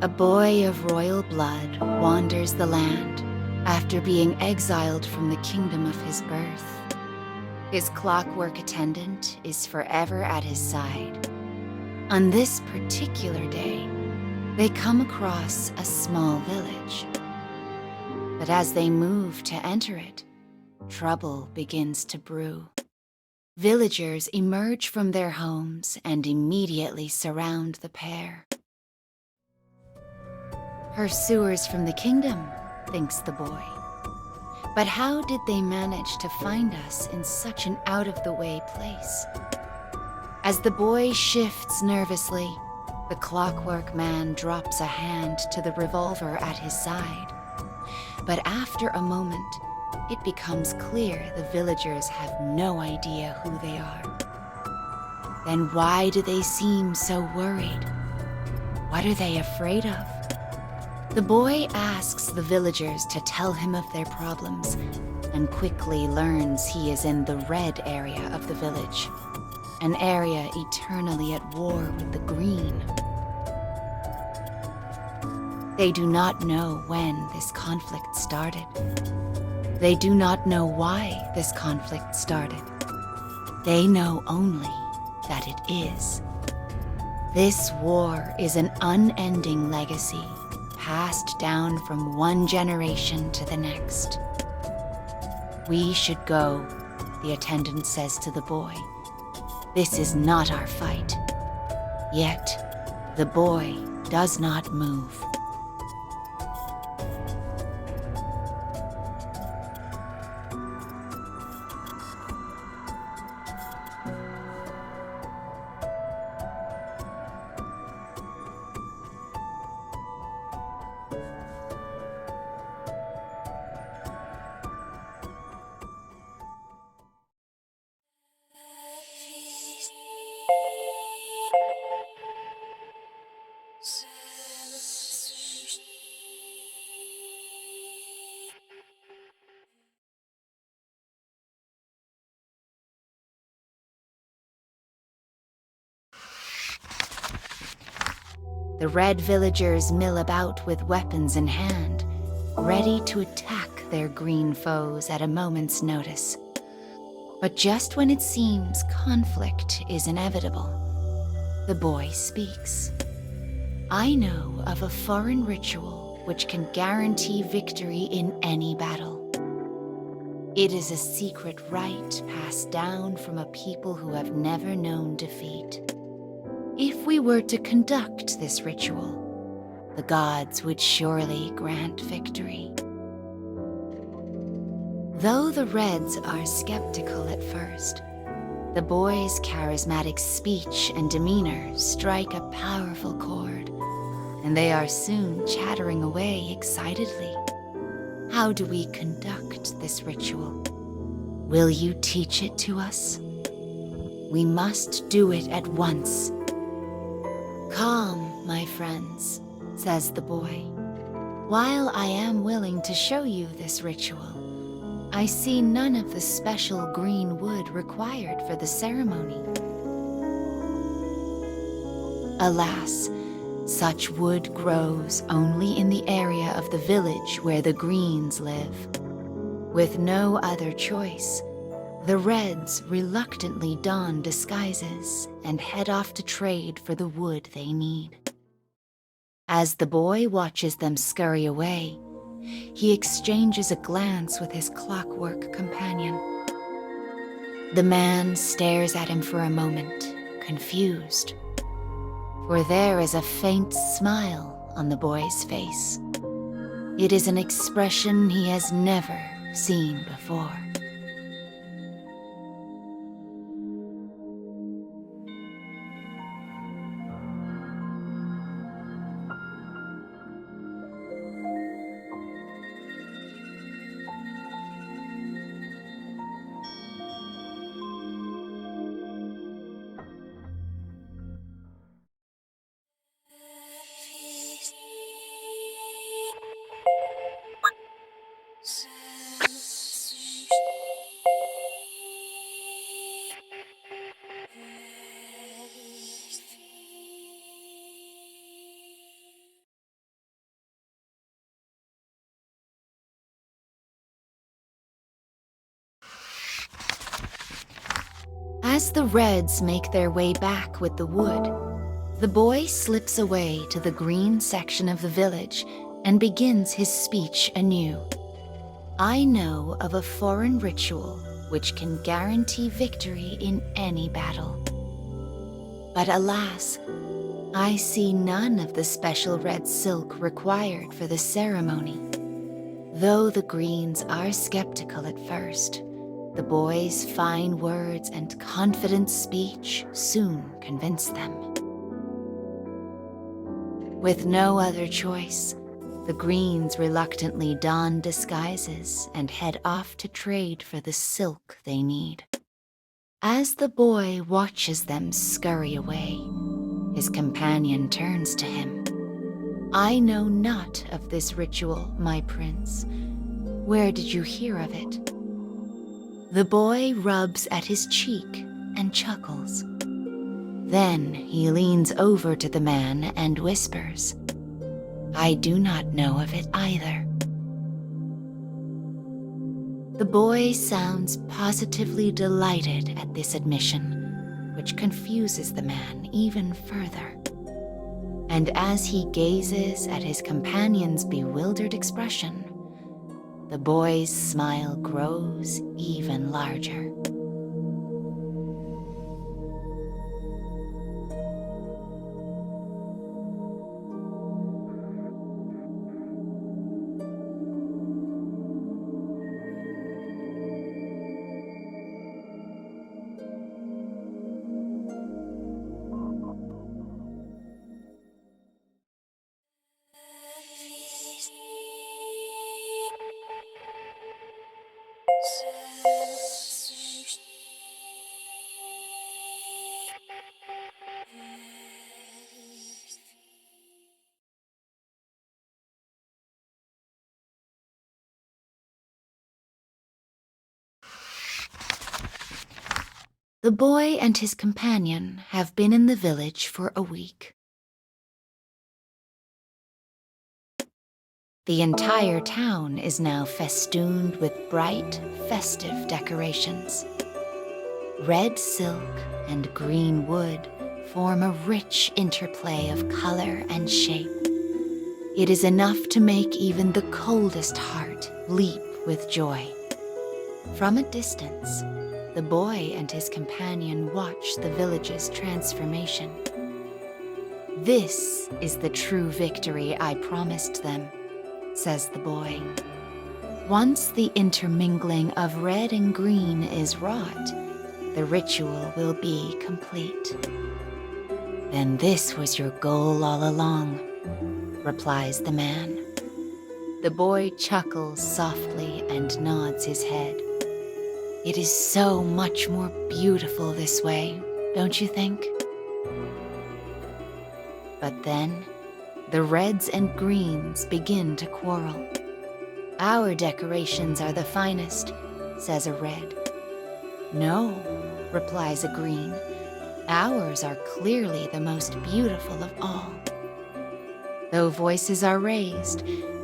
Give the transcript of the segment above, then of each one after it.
A boy of royal blood wanders the land after being exiled from the kingdom of his birth. His clockwork attendant is forever at his side. On this particular day, they come across a small village. But as they move to enter it, trouble begins to brew. Villagers emerge from their homes and immediately surround the pair. Pursuers from the kingdom, thinks the boy. But how did they manage to find us in such an out-of-the-way place? As the boy shifts nervously, the clockwork man drops a hand to the revolver at his side. But after a moment, it becomes clear the villagers have no idea who they are. Then why do they seem so worried? What are they afraid of? The boy asks the villagers to tell him of their problems and quickly learns he is in the red area of the village, an area eternally at war with the green. They do not know when this conflict started. They do not know why this conflict started. They know only that it is. This war is an unending legacy, passed down from one generation to the next. We should go, the attendant says to the boy. This is not our fight. Yet, the boy does not move. The red villagers mill about with weapons in hand, ready to attack their green foes at a moment's notice. But just when it seems conflict is inevitable, the boy speaks. I know of a foreign ritual which can guarantee victory in any battle. It is a secret rite passed down from a people who have never known defeat. If we were to conduct this ritual, the gods would surely grant victory. Though the Reds are skeptical at first, the boy's charismatic speech and demeanor strike a powerful chord, and they are soon chattering away excitedly. How do we conduct this ritual? Will you teach it to us? We must do it at once. Calm, my friends, says the boy. While I am willing to show you this ritual, I see none of the special green wood required for the ceremony. Alas, such wood grows only in the area of the village where the Greens live. With no other choice, the Reds reluctantly don disguises and head off to trade for the wood they need. As the boy watches them scurry away, he exchanges a glance with his clockwork companion. The man stares at him for a moment, confused, for there is a faint smile on the boy's face. It is an expression he has never seen before. As the Reds make their way back with the wood, the boy slips away to the green section of the village and begins his speech anew. I know of a foreign ritual which can guarantee victory in any battle. But alas, I see none of the special red silk required for the ceremony. Though the Greens are skeptical at first, the boy's fine words and confident speech soon convince them. With no other choice, the Greens reluctantly don disguises and head off to trade for the silk they need. As the boy watches them scurry away, his companion turns to him. I know not of this ritual, my prince. Where did you hear of it? The boy rubs at his cheek and chuckles. Then he leans over to the man and whispers, I do not know of it either. The boy sounds positively delighted at this admission, which confuses the man even further. And as he gazes at his companion's bewildered expression, the boy's smile grows even larger. The boy and his companion have been in the village for a week. The entire town is now festooned with bright, festive decorations. Red silk and green wood form a rich interplay of color and shape. It is enough to make even the coldest heart leap with joy. From a distance, the boy and his companion watch the village's transformation. This is the true victory I promised them, says the boy. Once the intermingling of red and green is wrought, the ritual will be complete. Then this was your goal all along, replies the man. The boy chuckles softly and nods his head. It is so much more beautiful this way, don't you think? But then, the reds and greens begin to quarrel. Our decorations are the finest, says a red. No, replies a green. Ours are clearly the most beautiful of all. Though voices are raised,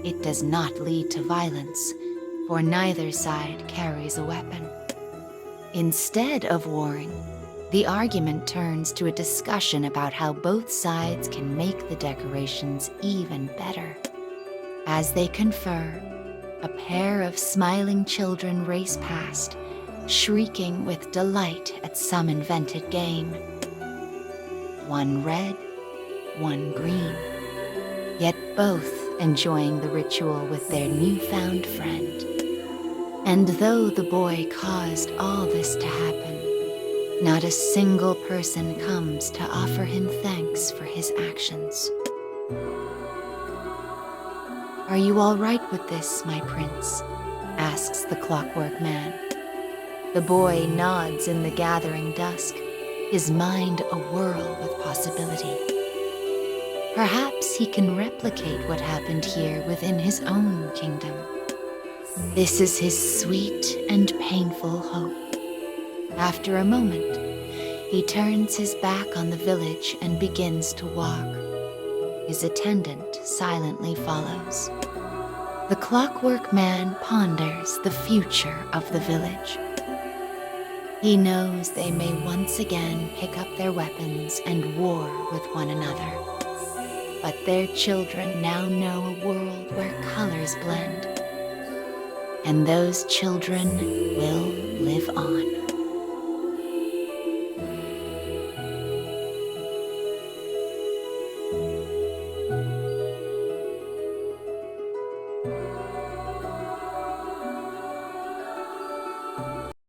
it does not lead to violence, for neither side carries a weapon. Instead of warring, the argument turns to a discussion about how both sides can make the decorations even better. As they confer, a pair of smiling children race past, shrieking with delight at some invented game. One red, one green, yet both enjoying the ritual with their newfound friend. And though the boy caused all this to happen, not a single person comes to offer him thanks for his actions. Are you all right with this, my prince? Asks the clockwork man. The boy nods in the gathering dusk, his mind awhirl with possibility. Perhaps he can replicate what happened here within his own kingdom. This is his sweet and painful hope. After a moment, he turns his back on the village and begins to walk. His attendant silently follows. The clockwork man ponders the future of the village. He knows they may once again pick up their weapons and war with one another. But their children now know a world where colors blend. And those children will live on.